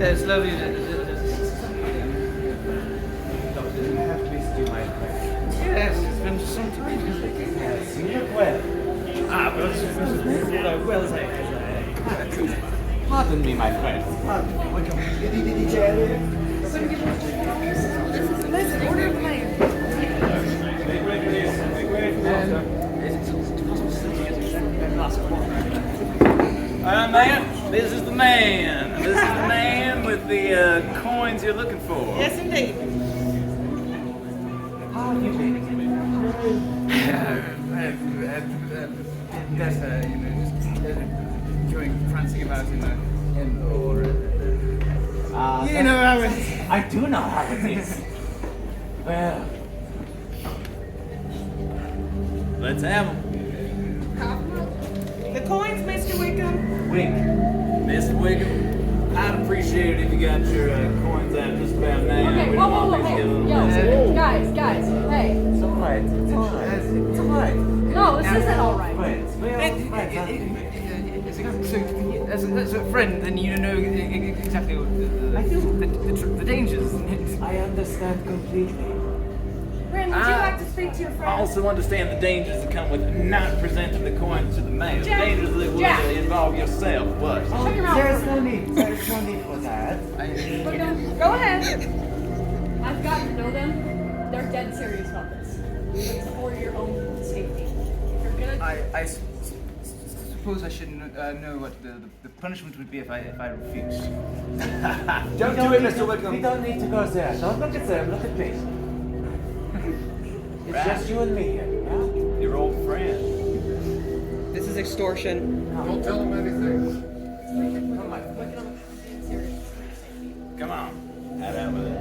It's lovely. Yes, it's been some time. Yes, you look well. Well as I could. Pardon me, my friend. Pardon me. Wickam. Listen, order of the mayor. Man, this is the man. This is the man with the coins you're looking for. Yes, indeed. How have you been? Just enjoying prancing about in the or you know how it is. I do know how it is. Well, Let's have them. The coins, Mr. Wickam. Wick. Mr. Wickam, I'd appreciate it if you got your coins out just about now. Okay, We whoa, don't whoa, want whoa, these hey, little yo, guys, hey. It's alright. It's alright. It's alright. No, this isn't all right. Friends. We are friends, aren't we? As a friend, then you know exactly what the dangers. I understand completely. Brandon, would you like to speak to your I friend? also understand the dangers that come with not presenting the coins to the mail. Jack, Dangers that would Jack. Involve yourself, but Shut your mouth. There's no need. There's no need for that. Wickam, go ahead. I've gotten to know them. They're dead serious about this. It's for your own safety. If you're gonna... I suppose I should know what the punishment would be if I refused. Don't do it, Mr. Wickam. We don't need to go there. Don't look at them. Look at me. It's Right. just you and me here. Yeah? Your old friend. This is extortion. Don't tell him anything. Come on. Come on. Have at with it.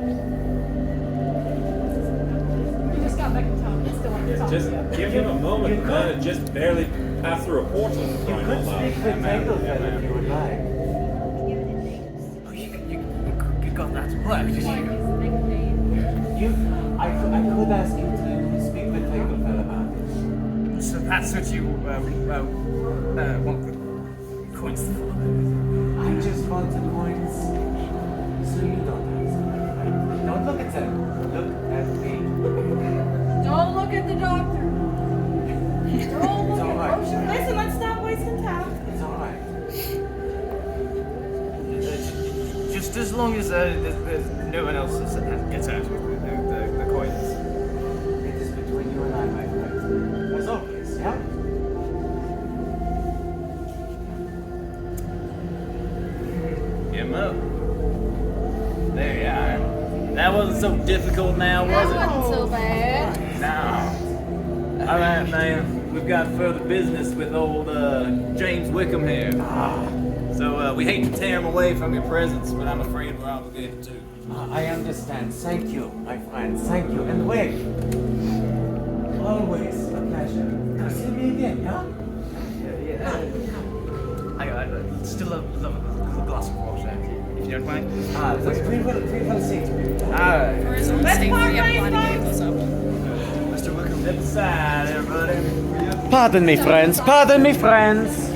We just got back in town. It's still on the top. Just give him a moment, man, and just barely pass through a portal. You could speak with Tanglefell if you would like. Oh, you got that to work, did you? I could ask you to speak with Tanglefell about it. So that's what you want the coins for? I just want the coins so you don't have them. Right? Don't look at them. Look at me. Don't look at the doctor. Don't look It's all at right. Listen, let's stop wasting time. It's alright. Just as long as there's no one else that gets out with the coins. It is between you and I, my friend. As always, yeah? Get 'em up. There you are. That wasn't so difficult now, was it? so bad. No. All right, man. We've got further business with old James Wickam here. So we hate to tear him away from your presence, but I'm afraid we're obligated to. I understand. Thank you, my friend. Thank you. And wait. Always a pleasure. Now see me again, yeah? I still love a glass of water, if you don't mind. We will see. Alright. Let's part ways, folks. Mr. Wickam, step aside, everybody. Pardon me, friends. Pardon me, friends.